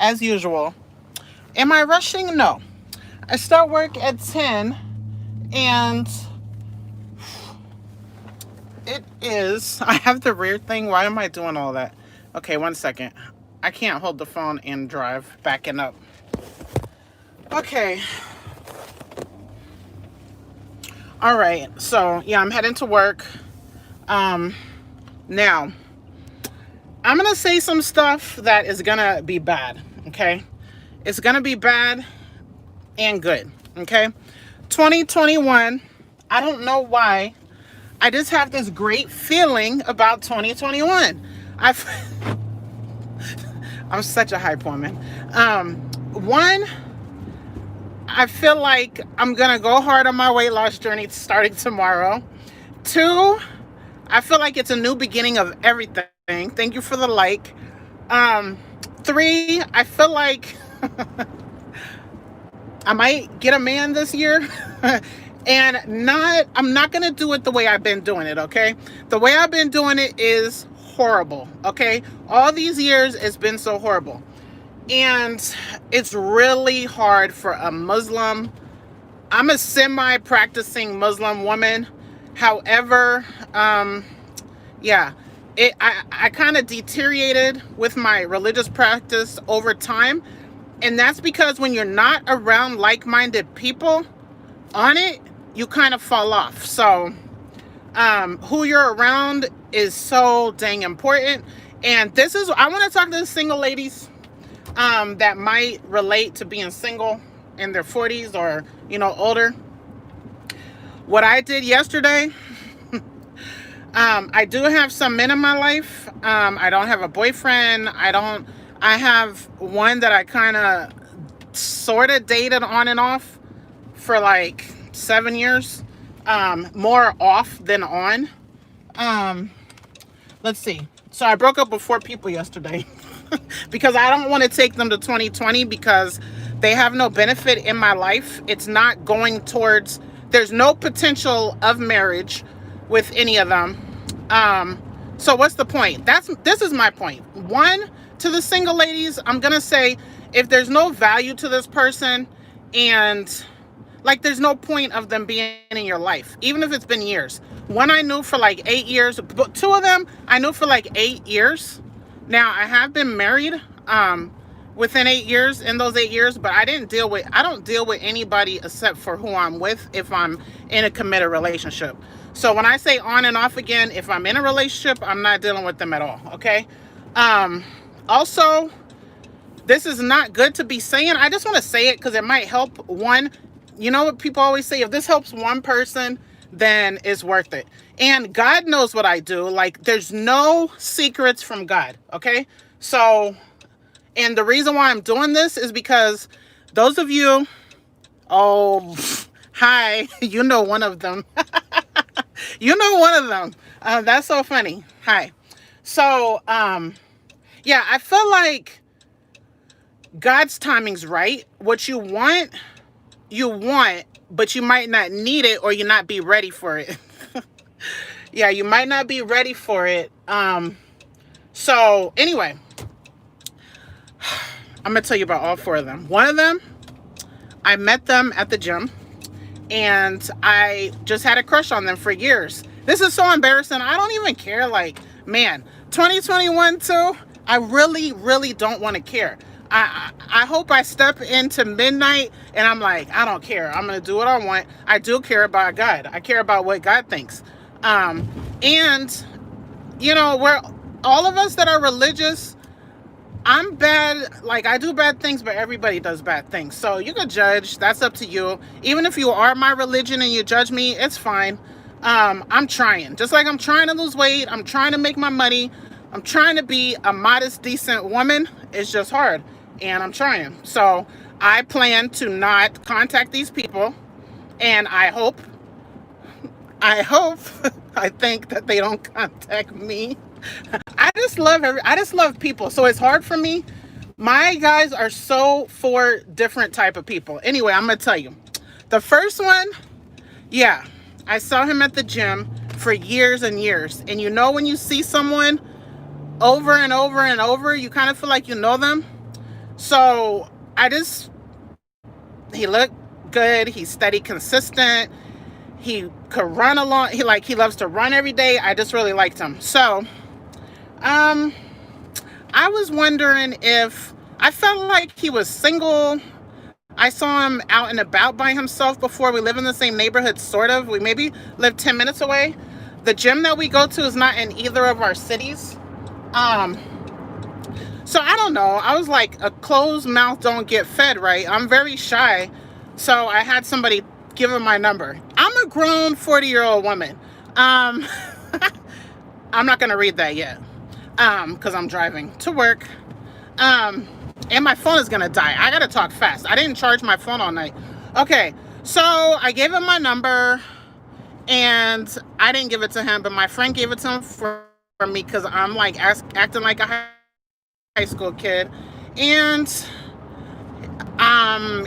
as usual. Am I rushing? No. I start work at 10, and it is. I have the rear thing. Why am I doing all that? Okay, 1 second. I can't hold the phone and drive. Backing up. Okay. All right. So, yeah, I'm heading to work. Now, I'm going to say some stuff that is going to be bad. Okay. It's going to be bad and good. Okay. 2021. I don't know why. I just have this great feeling about 2021. I'm such a hype woman. One, I feel like I'm gonna go hard on my weight loss journey starting tomorrow. Two, I feel like it's a new beginning of everything. Thank you for the like. Three, I feel like I might get a man this year. And I'm not gonna do it the way I've been doing it, okay? The way I've been doing it is horrible, okay? All these years it's been so horrible. And it's really hard for a Muslim. I'm a semi-practicing Muslim woman. However, yeah, I kind of deteriorated with my religious practice over time. And that's because when you're not around like-minded people on it, you kind of fall off. So who you're around is so dang important. And I want to talk to the single ladies that might relate to being single in their 40s or, older. What I did yesterday, I do have some men in my life. I don't have a boyfriend. I have one that I kind of sort of dated on and off for like 7 years, more off than on. Let's see. So I broke up with 4 people yesterday because I don't want to take them to 2020 because they have no benefit in my life. It's not going towards, there's no potential of marriage with any of them. So what's the point? This is my point. One, to the single ladies, I'm going to say, if there's no value to this person and like there's no point of them being in your life, even if it's been years. One I knew for like 8 years, but 2 of them I knew for like 8 years. Now I have been married within 8 years, in those 8 years, but I don't deal with anybody except for who I'm with if I'm in a committed relationship. So when I say on and off again, if I'm in a relationship, I'm not dealing with them at all, okay? Also, this is not good to be saying. I just want to say it because it might help one. You know what people always say? If this helps one person, then it's worth it. And God knows what I do. Like, there's no secrets from God, okay? So, and the reason why I'm doing this is because those of you, oh, hi, you know one of them. You know one of them. That's so funny. Hi. So, yeah, I feel like God's timing's right. What you want, but you might not need it or you not be ready for it. Yeah, you might not be ready for it. So anyway, I'm going to tell you about all 4 of them. One of them, I met them at the gym and I just had a crush on them for years. This is so embarrassing. I don't even care. Like, man, 2021 too, I really, really don't want to care. I hope I step into midnight and I'm like, I don't care. I'm going to do what I want. I do care about God. I care about what God thinks. And, we're all of us that are religious, I'm bad. Like, I do bad things, but everybody does bad things. So you can judge. That's up to you. Even if you are my religion and you judge me, it's fine. I'm trying. Just like I'm trying to lose weight. I'm trying to make my money. I'm trying to be a modest, decent woman. It's just hard. And I'm trying. So I plan to not contact these people. And I hope, I think that they don't contact me. I just love people. So it's hard for me. My guys are so 4 different type of people. Anyway, I'm going to tell you. The first one, yeah, I saw him at the gym for years and years. And when you see someone over and over and over, you kind of feel like you know them. So he looked good. He's steady, consistent. He could run along. He loves to run every day. I just really liked him. So, I was wondering if I felt like he was single. I saw him out and about by himself before. We live in the same neighborhood, sort of. We maybe live 10 minutes away. The gym that we go to is not in either of our cities. So I don't know. I was like, a closed mouth don't get fed, right? I'm very shy. So I had somebody give him my number. I'm a grown 40-year-old woman. I'm not going to read that yet. Because I'm driving to work. And my phone is going to die. I got to talk fast. I didn't charge my phone all night. Okay. So I gave him my number. And I didn't give it to him, but my friend gave it to him for me because I'm like acting like a high school kid. And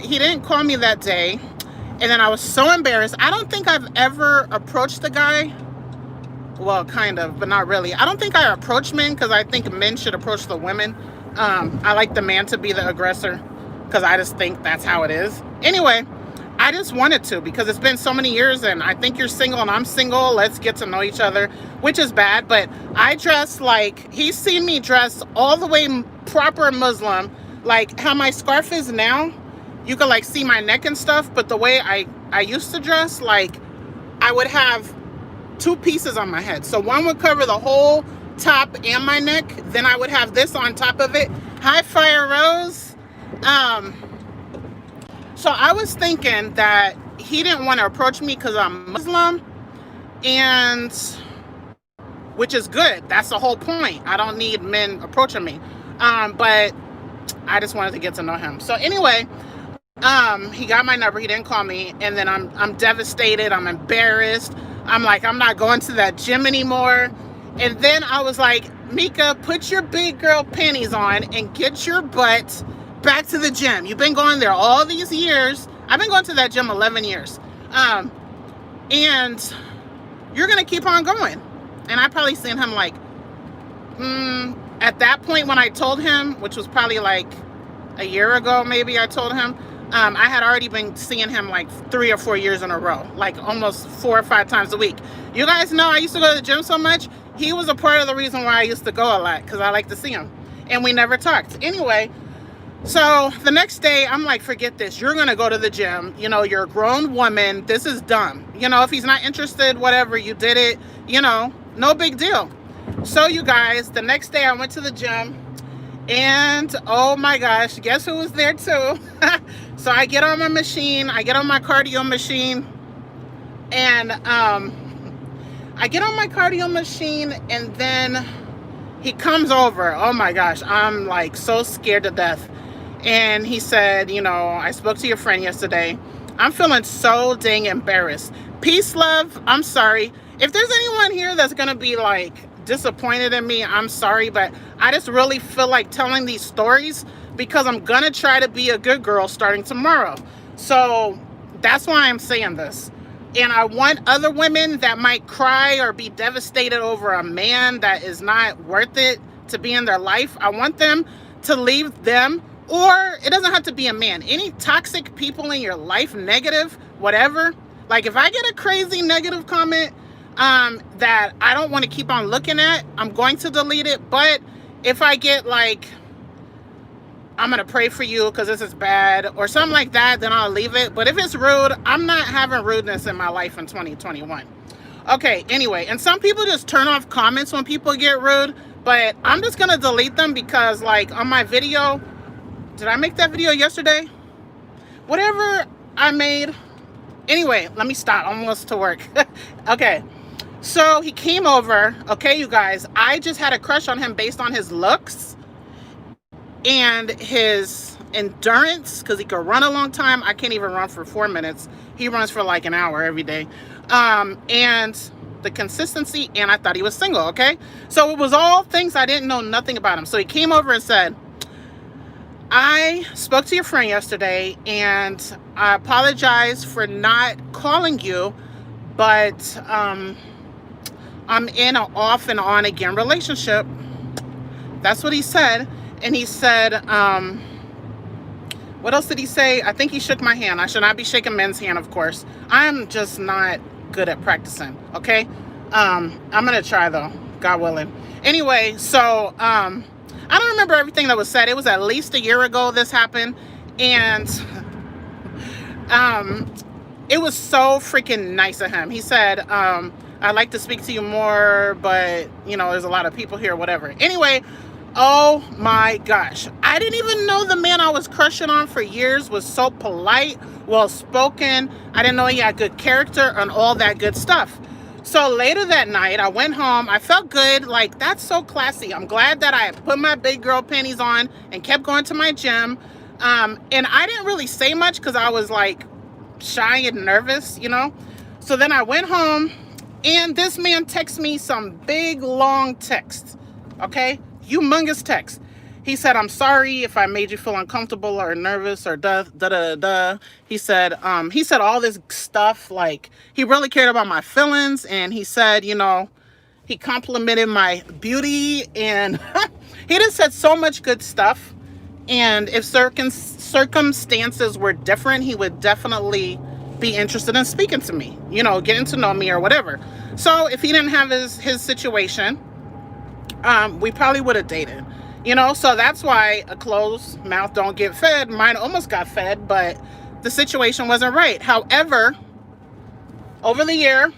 he didn't call me that day. And then I was so embarrassed. I don't think I've ever approached the guy. Well, kind of, but not really. I don't think I approach men because I think men should approach the women. I like the man to be the aggressor because I just think that's how it is. Anyway, I just wanted to because it's been so many years and I think you're single and I'm single. Let's get to know each other, which is bad. But I dress like, he's seen me dress all the way proper Muslim, like how my scarf is now. You can like see my neck and stuff, but the way I used to dress, like I would have 2 pieces on my head. So one would cover the whole top and my neck. Then I would have this on top of it. Hi, Fire Rose. So I was thinking that he didn't want to approach me because I'm Muslim, and which is good. That's the whole point. I don't need men approaching me. But I just wanted to get to know him. So anyway, he got my number. He didn't call me, and then I'm devastated. I'm embarrassed. I'm like, I'm not going to that gym anymore. And then I was like, Mika, put your big girl panties on and get your butt back to the gym. You've been going there all these years. I've been going to that gym 11 years. And you're going to keep on going. And I probably seen him like, at that point when I told him, which was probably like a year ago, maybe I told him, I had already been seeing him like 3 or 4 years in a row, like almost 4 or 5 times a week. You guys know I used to go to the gym so much. He was a part of the reason why I used to go a lot, because I like to see him. And we never talked. Anyway, so the next day, I'm like, forget this. You're going to go to the gym. You know, you're a grown woman. This is dumb. You know, if he's not interested, whatever, you did it, you know, no big deal. So you guys, the next day I went to the gym. And oh my gosh, guess who was there too? So I get on my machine, I get on my cardio machine, and I get on my cardio machine, and then he comes over. Oh my gosh, I'm like so scared to death. And he said, you know, I spoke to your friend yesterday. I'm feeling so dang embarrassed. Peace, love. I'm sorry. If there's anyone here that's gonna be like disappointed in me, I'm sorry, but I just really feel like telling these stories because I'm gonna try to be a good girl starting tomorrow. So that's why I'm saying this. And I want other women that might cry or be devastated over a man that is not worth it to be in their life. I want them to leave them, or it doesn't have to be a man. Any toxic people in your life, negative, whatever. Like if I get a crazy negative comment that I don't want to keep on looking at, I'm going to delete it. But if I get like, I'm going to pray for you because this is bad or something like that, then I'll leave it. But if it's rude, I'm not having rudeness in my life in 2021. Okay, anyway, and some people just turn off comments when people get rude, but I'm just going to delete them because like on my video, did I make that video yesterday? Whatever I made. Anyway, let me stop. I'm almost to work. Okay. So he came over. Okay, you guys, I just had a crush on him based on his looks and his endurance, because he could run a long time. I can't even run for 4 minutes. He runs for like an hour every day. And the consistency, and I thought he was single, okay? So it was all things I didn't know nothing about him. So he came over and said, I spoke to your friend yesterday, and I apologize for not calling you, but I'm in an off and on again relationship. That's what he said. And he said, What else did he say? I think he shook my hand. I should not be shaking men's hand, of course. I'm just not good at practicing, okay? I'm gonna try though, God willing. Anyway, so I don't remember everything that was said. It was at least a year ago this happened, and it was so freaking nice of him. He said, I'd like to speak to you more, but you know, there's a lot of people here, whatever. Anyway, oh my gosh. I didn't even know the man I was crushing on for years was so polite, well-spoken. I didn't know he had good character and all that good stuff. So later that night, I went home. I felt good. Like, that's so classy. I'm glad that I put my big girl panties on and kept going to my gym. And I didn't really say much because I was like shy and nervous, you know? So then I went home and this man texted me some big, long text, okay? Humongous text. He said, I'm sorry if I made you feel uncomfortable or nervous or da. He said all this stuff, like he really cared about my feelings. And he said, you know, he complimented my beauty and he just said so much good stuff. And if circumstances were different, he would definitely be interested in speaking to me, you know, getting to know me or whatever. So if he didn't have his situation, we probably would have dated, you know? So that's why a closed mouth don't get fed. Mine almost got fed, but the situation wasn't right. However, over the year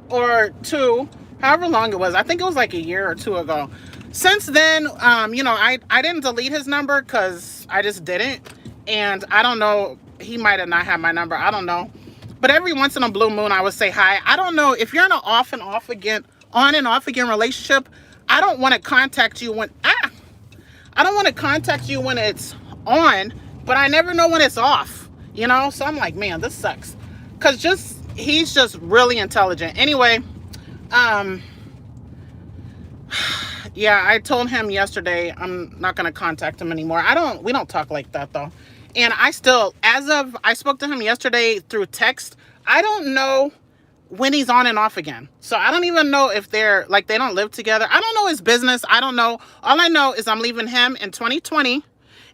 or two, however long it was, I think it was like a year or two ago. Since then, you know, I didn't delete his number because I just didn't. And I don't know, he might have not had my number. I don't know. But every once in a blue moon, I would say hi. I don't know if you're in an on and off again relationship. I don't want to contact you when I don't want to contact you when it's on, but I never know when it's off, you know? So I'm like, man, this sucks. Cause he's just really intelligent. Anyway, yeah, I told him yesterday I'm not gonna contact him anymore. We don't talk like that though. And I spoke to him yesterday through text. I don't know when he's on and off again. So I don't even know if they don't live together. I don't know his business. I don't know. All I know is I'm leaving him in 2020.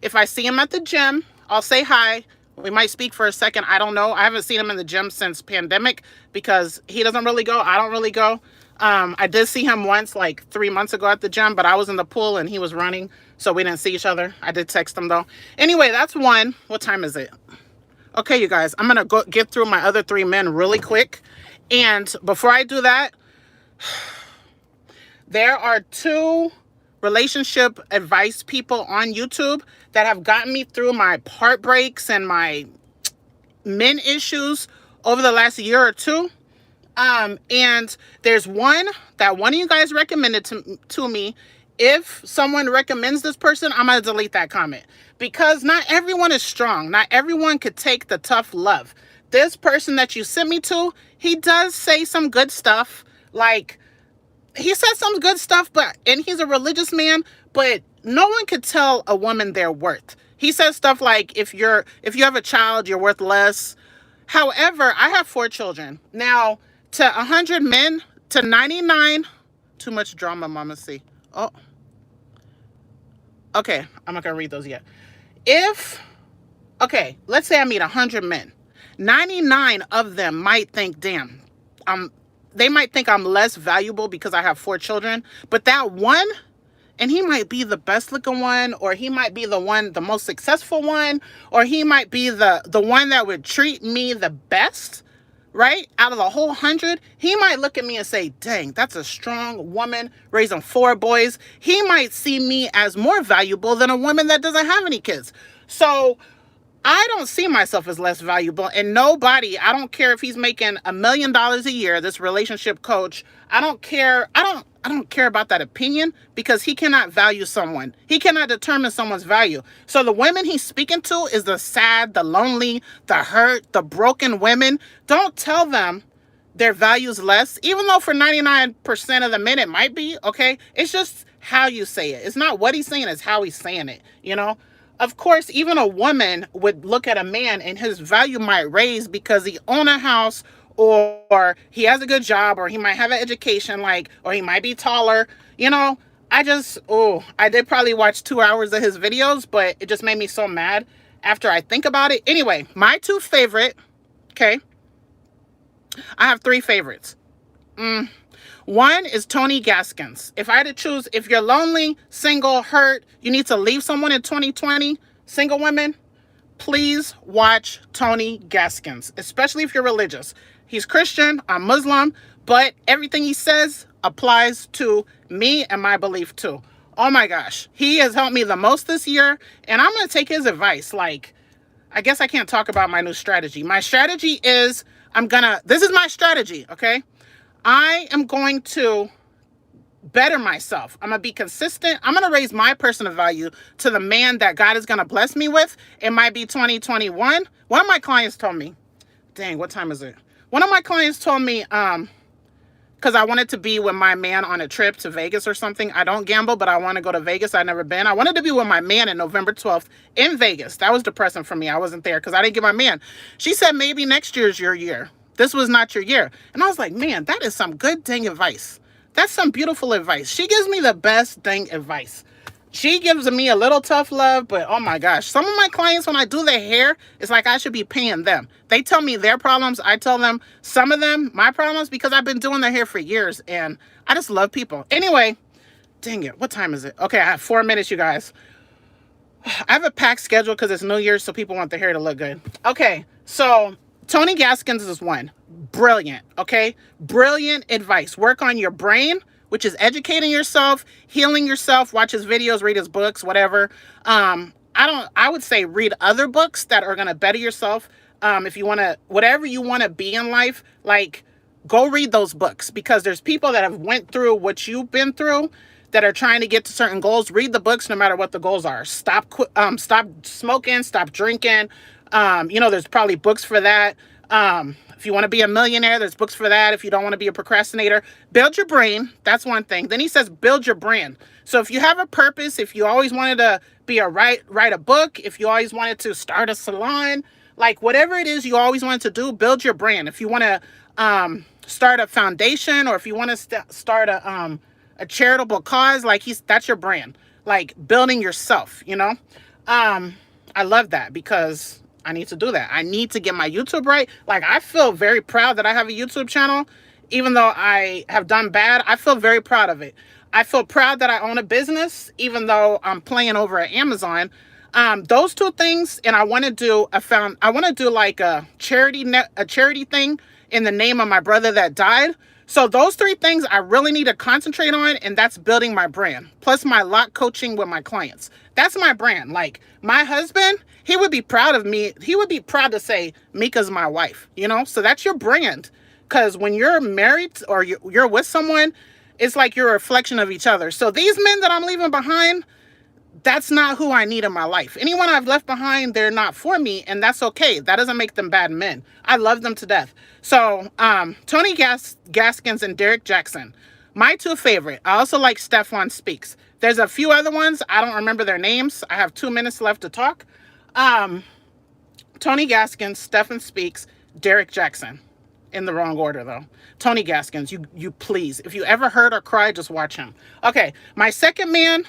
If I see him at the gym, I'll say hi. We might speak for a second. I don't know. I haven't seen him in the gym since pandemic because he doesn't really go. I don't really go. I did see him once like 3 months ago at the gym, but I was in the pool and he was running. So we didn't see each other. I did text him though. Anyway, that's one. What time is it? Okay, you guys, I'm going to get through my other 3 men really quick. And before I do that, there are 2 relationship advice people on YouTube that have gotten me through my heartbreaks and my men issues over the last year or 2. And there's one that one of you guys recommended to me. If someone recommends this person, I'm going to delete that comment because not everyone is strong. Not everyone could take the tough love. This person that you sent me to, he does say some good stuff. Like, he said some good stuff, and he's a religious man, but no one could tell a woman their worth. He says stuff like, if you have a child, you're worth less. However, I have 4 children. Now, to 100 men, to 99, too much drama, Mama C. Oh, okay, I'm not gonna read those yet. Okay, let's say I meet 100 men. 99 of them might think, damn, they might think I'm less valuable because I have 4 children, but that one, and he might be the best looking one, or he might be the most successful one, or he might be the one that would treat me the best, right? Out of the whole 100, he might look at me and say, dang, that's a strong woman raising 4 boys. He might see me as more valuable than a woman that doesn't have any kids. So I don't see myself as less valuable, and nobody, I don't care if he's making $1 million a year, this relationship coach, I don't care about that opinion because he cannot value someone. He cannot determine someone's value. So the women he's speaking to is the sad, the lonely, the hurt, the broken women. Don't tell them their value's less, even though for 99% of the men it might be, okay? It's just how you say it. It's not what he's saying, it's how he's saying it, you know? Of course, even a woman would look at a man and his value might raise because he owns a house or he has a good job or he might have an education, or he might be taller. You know, I did probably watch 2 hours of his videos, but it just made me so mad after I think about it. Anyway, my two favorite, okay, I have three favorites. One is Tony Gaskins. If I had to choose, if you're lonely, single, hurt, you need to leave someone in 2020, single women, please watch Tony Gaskins, especially if you're religious. He's Christian, I'm Muslim, but everything he says applies to me and my belief too. Oh my gosh, he has helped me the most this year, and I'm going to take his advice. Like, I guess I can't talk about my new strategy. My strategy is this is my strategy, okay? I am going to better myself. I'm going to be consistent. I'm going to raise my personal value to the man that God is going to bless me with. It might be 2021. One of my clients told me, dang, what time is it? One of my clients told me, because I wanted to be with my man on a trip to Vegas or something. I don't gamble, but I want to go to Vegas. I've never been. I wanted to be with my man in November 12th in Vegas. That was depressing for me. I wasn't there because I didn't get my man. She said, maybe next year's your year. This was not your year. And I was like, man, that is some good dang advice. That's some beautiful advice. She gives me the best dang advice. She gives me a little tough love, but oh my gosh. Some of my clients, when I do their hair, it's like I should be paying them. They tell me their problems. I tell them some of them, my problems, because I've been doing their hair for years and I just love people. Anyway, dang it. What time is it? Okay, I have 4 minutes, you guys. I have a packed schedule because it's New Year's, so people want their hair to look good. Okay, so Tony Gaskins is one. Brilliant, okay? Brilliant advice. Work on your brain, which is educating yourself, healing yourself, watch his videos, read his books, whatever. I would say read other books that are going to better yourself. If you want to, whatever you want to be in life, like go read those books, because there's people that have went through what you've been through that are trying to get to certain goals. Read the books no matter what the goals are. Stop smoking, stop drinking. There's probably books for that. If you want to be a millionaire, there's books for that. If you don't want to be a procrastinator, build your brain. That's one thing. Then he says, build your brand. So if you have a purpose, if you always wanted to be write a book, if you always wanted to start a salon, like whatever it is you always wanted to do, build your brand. If you want to start a foundation, or if you want to start a charitable cause, like that's your brand, like building yourself, I love that because I need to do that. I need to get my YouTube right. Like, I feel very proud that I have a YouTube channel. Even though I have done bad, I feel very proud of it. I feel proud that I own a business, even though I'm playing over at Amazon. Those two things, and I want to do like a charity thing in the name of my brother that died. So those three things I really need to concentrate on, and that's building my brand. Plus my lock coaching with my clients. That's my brand. Like, my husband, he would be proud of me. He would be proud to say, Mika's my wife, So that's your brand. Because when you're married or you're with someone, it's like you're a reflection of each other. So these men that I'm leaving behind, that's not who I need in my life. Anyone I've left behind, they're not for me, and that's okay. That doesn't make them bad men. I love them to death. So Tony Gaskins and Derek Jackson, my two favorite. I also like Stefan Speaks. There's a few other ones. I don't remember their names. I have 2 minutes left to talk. Tony Gaskins, Stefan Speaks, Derek Jackson. In the wrong order, though. Tony Gaskins, you please. If you ever hurt or cry, just watch him. Okay, my second man,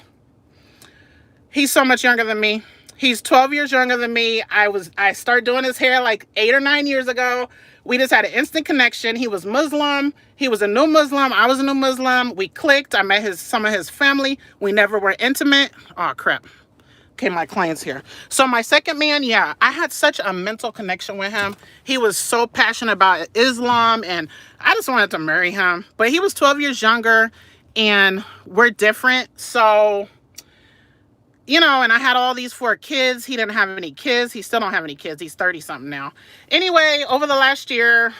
he's so much younger than me. He's 12 years younger than me. I started doing his hair like 8 or 9 years ago. We just had an instant connection. He was Muslim. He was a new Muslim. I was a new Muslim. We clicked. I met some of his family. We never were intimate. Oh, crap. Okay, my client's here. So my second man, yeah, I had such a mental connection with him. He was so passionate about Islam, and I just wanted to marry him. But he was 12 years younger, and we're different. So, and I had all these 4 kids. He didn't have any kids. He still don't have any kids. He's 30-something now. Anyway, over the last year,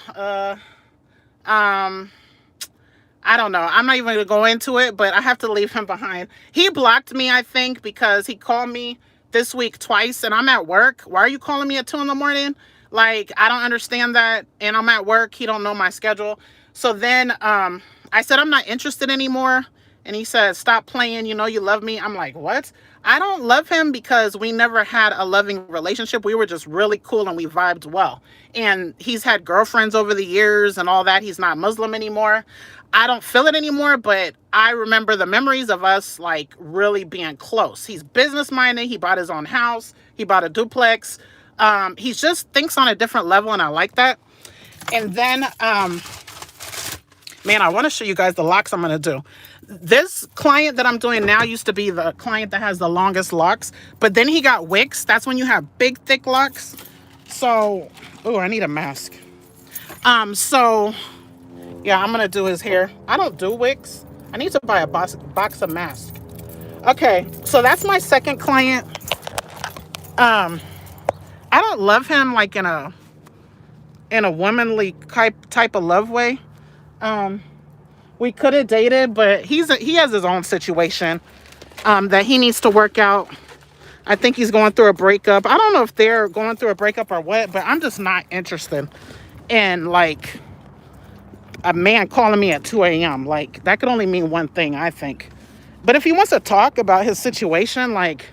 I don't know. I'm not even going to go into it, but I have to leave him behind. He blocked me, I think, because he called me this week twice, and I'm at work. Why are you calling me at 2 in the morning? Like, I don't understand that, and I'm at work. He don't know my schedule. So then I said, I'm not interested anymore, and he said, stop playing. You love me. I'm like, what? I don't love him because we never had a loving relationship. We were just really cool, and we vibed well. And he's had girlfriends over the years and all that. He's not Muslim anymore. I don't feel it anymore, but I remember the memories of us like really being close. He's business minded. He bought his own house. He bought a duplex. He just thinks on a different level, and I like that. And then, man, I want to show you guys the locks I'm going to do. This client that I'm doing now used to be the client that has the longest locks, but then he got wigs. That's when you have big, thick locks. So, oh, I need a mask. So, yeah, I'm going to do his hair. I don't do wigs. I need to buy a box of masks. Okay, so that's my second client. I don't love him like in a womanly type of love way. We could have dated, but he has his own situation that he needs to work out. I think he's going through a breakup. I don't know if they're going through a breakup or what, but I'm just not interested in like a man calling me at 2 a.m. Like, that could only mean one thing, I think. But if he wants to talk about his situation, like,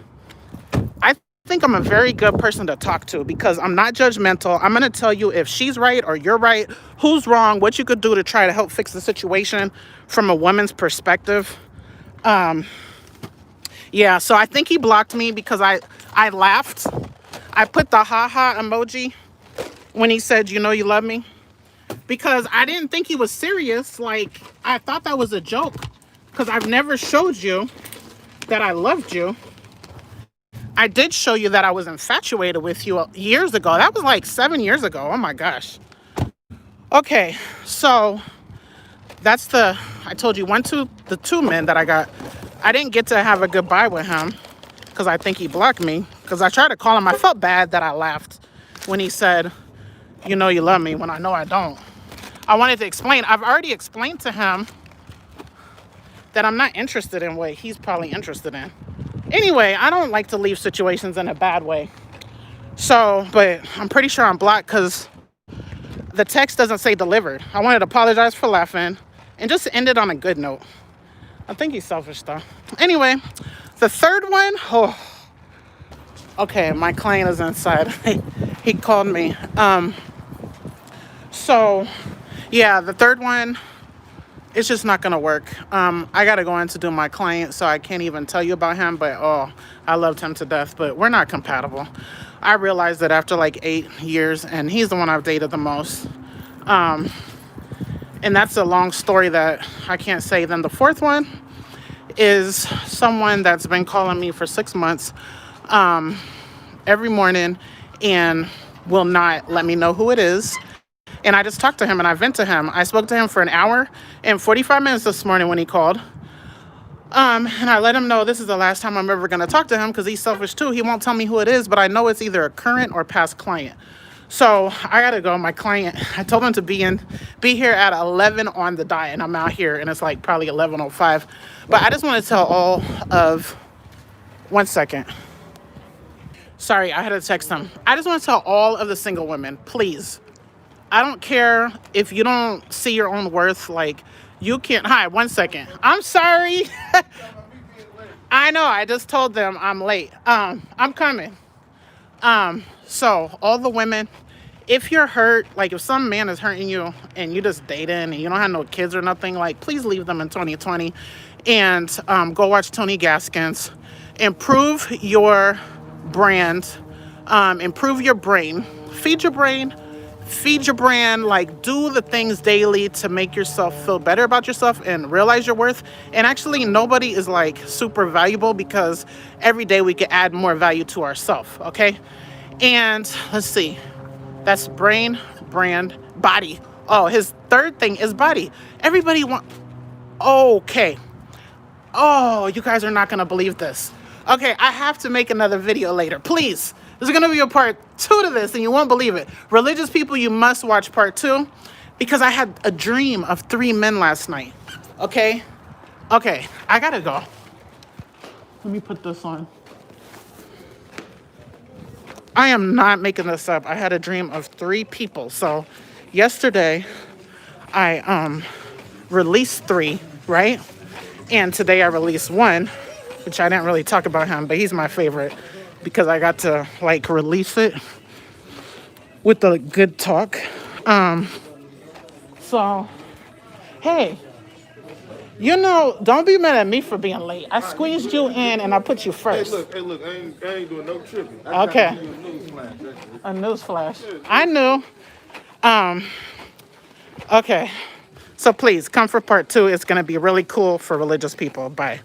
I think I'm a very good person to talk to because I'm not judgmental. I'm going to tell you if she's right or you're right, who's wrong, what you could do to try to help fix the situation from a woman's perspective. Yeah, so I think he blocked me because I laughed. I put the ha-ha emoji when he said, you know you love me. Because I didn't think he was serious. Like, I thought that was a joke. Because I've never showed you that I loved you. I did show you that I was infatuated with you years ago. That was like 7 years ago. Oh my gosh. Okay, so that's I told you the two men that I got. I didn't get to have a goodbye with him because I think he blocked me. Because I tried to call him. I felt bad that I laughed when he said, you know you love me, when I know I don't. I wanted to explain. I've already explained to him that I'm not interested in what he's probably interested in. Anyway, I don't like to leave situations in a bad way. So, but I'm pretty sure I'm blocked because the text doesn't say delivered. I wanted to apologize for laughing and just end it on a good note. I think he's selfish though. Anyway, the third one, oh, okay, my client is inside. He called me. So, yeah, the third one, it's just not going to work. I got to go in to do my client, so I can't even tell you about him. But, oh, I loved him to death. But we're not compatible. I realized that after like 8 years, and he's the one I've dated the most. And that's a long story that I can't say. Then the fourth one is someone that's been calling me for 6 months every morning and will not let me know who it is. And I just talked to him and I vent to him. I spoke to him for an hour and 45 minutes this morning when he called. And I let him know this is the last time I'm ever going to talk to him because he's selfish too. He won't tell me who it is, but I know it's either a current or past client. So I got to go. My client, I told him to be here at 11 on the dot, and I'm out here and it's like probably 11:05. But I just want to tell all of, one second. Sorry, I had to text him. I just want to tell all of the single women, please. I don't care if you don't see your own worth. Like, you can't. Hi, 1 second. I'm sorry. I know. I just told them I'm late. I'm coming. So all the women, if you're hurt, like if some man is hurting you and you just dating and you don't have no kids or nothing, like please leave them in 2020 and go watch Tony Gaskins. Improve your brand. Improve your brain. Feed your brain. Feed your brand, like do the things daily to make yourself feel better about yourself and realize your worth. And actually nobody is like super valuable because every day we can add more value to ourselves, okay? And let's see, that's brain, brand, body. Oh, his third thing is body. Everybody okay. Oh, you guys are not gonna believe this. Okay, I have to make another video later, please. There's going to be a part 2 to this, and you won't believe it. Religious people, you must watch part 2, because I had a dream of 3 men last night. Okay? Okay, I got to go. Let me put this on. I am not making this up. I had a dream of 3 people. So, yesterday, I released 3, right? And today I released 1, which I didn't really talk about him, but he's my favorite. Because I got to like release it with the good talk. So, hey, You know, don't be mad at me for being late. I squeezed you in and I put you first. Hey, look, I ain't doing no tripping. Okay. Give you a news flash. That's it. A news flash. I knew. Okay. So please come for part 2. It's going to be really cool for religious people. Bye.